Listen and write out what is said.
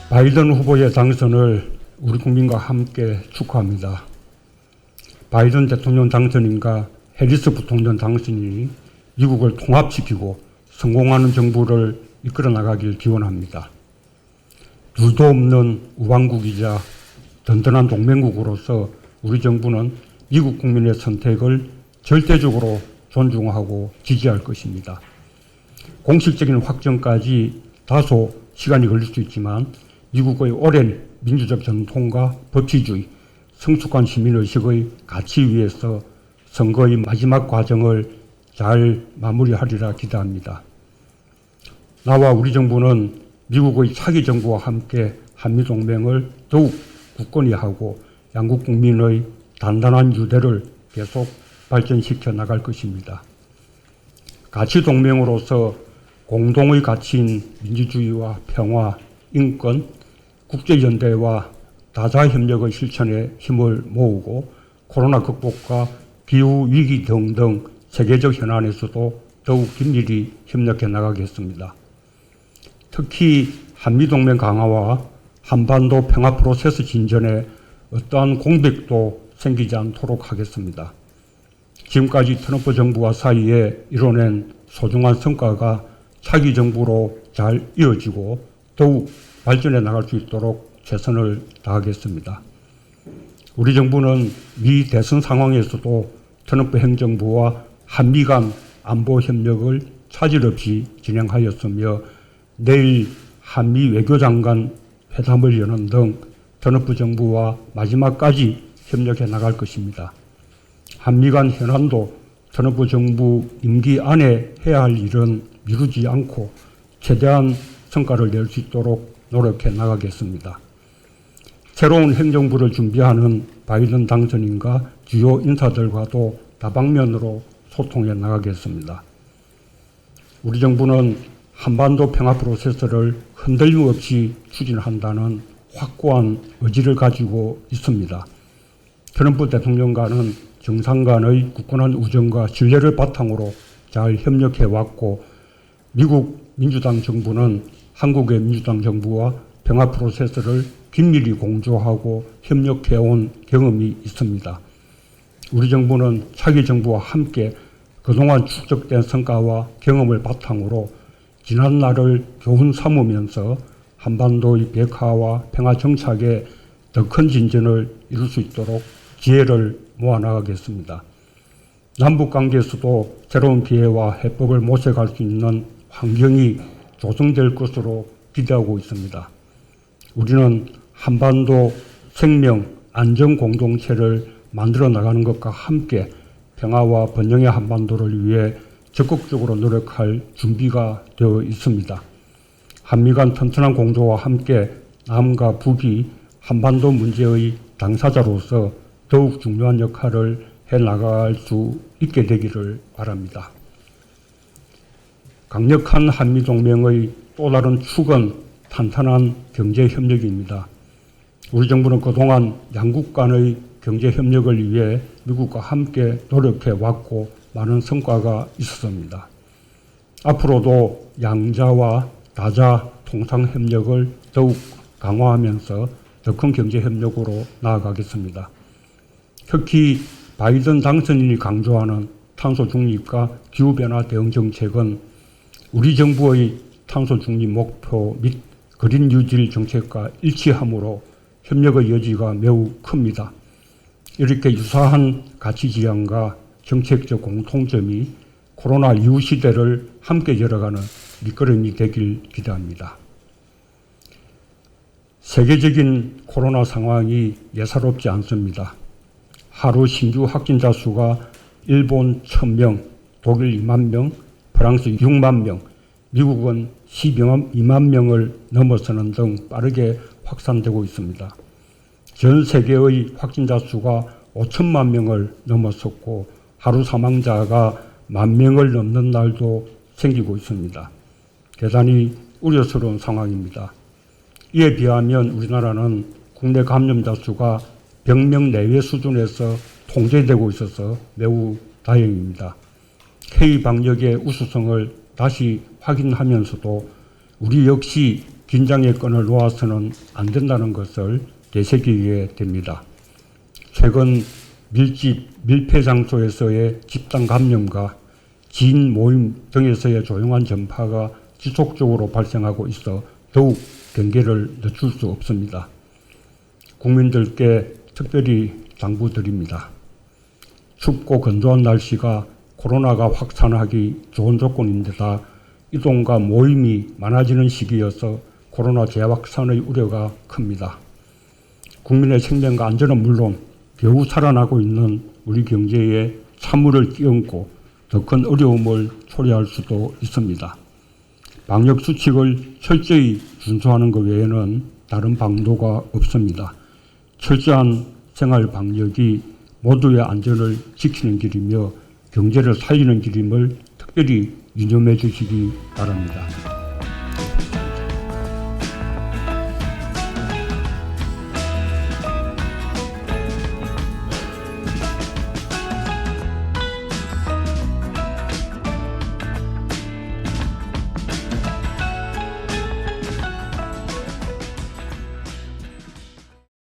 바이든 후보의 당선을 우리 국민과 함께 축하합니다. 바이든 대통령 당선인과 해리스 부통령 당선인이 미국을 통합시키고 성공하는 정부를 이끌어 나가길 기원합니다. 둘도 없는 우방국이자 든든한 동맹국으로서 우리 정부는 미국 국민의 선택을 절대적으로 존중하고 지지할 것입니다. 공식적인 확정까지 다소 시간이 걸릴 수 있지만 미국의 오랜 민주적 전통과 법치주의, 성숙한 시민의식의 가치 위에서 선거의 마지막 과정을 잘 마무리하리라 기대합니다. 나와 우리 정부는 미국의 차기 정부와 함께 한미동맹을 더욱 굳건히 하고 양국 국민의 단단한 유대를 계속 발전시켜 나갈 것입니다. 가치 동맹으로서 공동의 가치인 민주주의와 평화, 인권, 국제연대와 다자협력의 실천에 힘을 모으고 코로나 극복과 기후위기 등등 세계적 현안에서도 더욱 긴밀히 협력해 나가겠습니다. 특히 한미동맹 강화와 한반도 평화 프로세스 진전에 어떠한 공백도 생기지 않도록 하겠습니다. 지금까지 트럼프 정부와 사이에 이뤄낸 소중한 성과가 차기 정부로 잘 이어지고 더욱 발전해 나갈 수 있도록 최선을 다하겠습니다. 우리 정부는 미 대선 상황에서도 트럼프 행정부와 한미 간 안보 협력을 차질 없이 진행하였으며 내일 한미 외교장관 회담을 여는 등 트럼프 정부와 마지막까지 협력해 나갈 것입니다. 한미 간 현안도 트럼프 정부 임기 안에 해야 할 일은 미루지 않고 최대한 성과를 낼 수 있도록 노력해 나가겠습니다. 새로운 행정부를 준비하는 바이든 당선인과 주요 인사들과도 다방면으로 소통해 나가겠습니다. 우리 정부는 한반도 평화 프로세스를 흔들림 없이 추진한다는 확고한 의지를 가지고 있습니다. 트럼프 대통령과는 정상 간의 굳건한 우정과 신뢰를 바탕으로 잘 협력해 왔고 미국 민주당 정부는 한국의 민주당 정부와 평화 프로세스를 긴밀히 공조하고 협력해온 경험이 있습니다. 우리 정부는 차기 정부와 함께 그동안 축적된 성과와 경험을 바탕으로 지난날을 교훈 삼으면서 한반도의 비핵화와 평화 정착에 더 큰 진전을 이룰 수 있도록 지혜를 모아나가겠습니다. 남북관계에서도 새로운 기회와 해법을 모색할 수 있는 환경이 조성될 것으로 기대하고 있습니다. 우리는 한반도 생명 안전 공동체를 만들어 나가는 것과 함께 평화와 번영의 한반도를 위해 적극적으로 노력할 준비가 되어 있습니다. 한미 간 튼튼한 공조와 함께 남과 북이 한반도 문제의 당사자로서 더욱 중요한 역할을 해나갈 수 있게 되기를 바랍니다. 강력한 한미동맹의 또 다른 축은 탄탄한 경제협력입니다. 우리 정부는 그동안 양국 간의 경제협력을 위해 미국과 함께 노력해 왔고 많은 성과가 있었습니다. 앞으로도 양자와 다자 통상협력을 더욱 강화하면서 더 큰 경제협력으로 나아가겠습니다. 특히 바이든 당선인이 강조하는 탄소 중립과 기후변화 대응 정책은 우리 정부의 탄소 중립 목표 및 그린 뉴딜 정책과 일치하므로 협력의 여지가 매우 큽니다. 이렇게 유사한 가치 지향과 정책적 공통점이 코로나 이후 시대를 함께 열어가는 밑거름이 되길 기대합니다. 세계적인 코로나 상황이 예사롭지 않습니다. 하루 신규 확진자 수가 일본 1000명, 독일 2만 명, 프랑스 6만 명, 미국은 12만 명을 넘어서는 등 빠르게 확산되고 있습니다. 전 세계의 확진자 수가 5천만 명을 넘어섰고 하루 사망자가 10,000명을 넘는 날도 생기고 있습니다. 대단히 우려스러운 상황입니다. 이에 비하면 우리나라는 국내 감염자 수가 100명 내외 수준에서 통제되고 있어서 매우 다행입니다. K 방역의 우수성을 다시 확인하면서도 우리 역시 긴장의 끈을 놓아서는 안 된다는 것을 되새기게 됩니다. 최근 밀집, 밀폐 장소에서의 집단 감염과 지인 모임 등에서의 조용한 전파가 지속적으로 발생하고 있어 더욱 경계를 늦출 수 없습니다. 국민들께 특별히 당부드립니다. 춥고 건조한 날씨가 코로나가 확산하기 좋은 조건인데다 이동과 모임이 많아지는 시기여서 코로나 재확산의 우려가 큽니다. 국민의 생명과 안전은 물론 겨우 살아나고 있는 우리 경제에 찬물을 끼얹고 더 큰 어려움을 초래할 수도 있습니다. 방역 수칙을 철저히 준수하는 것 외에는 다른 방도가 없습니다. 철저한 생활 방역이 모두의 안전을 지키는 길이며 경제를 살리는 길임을 특별히 유념해 주시기 바랍니다.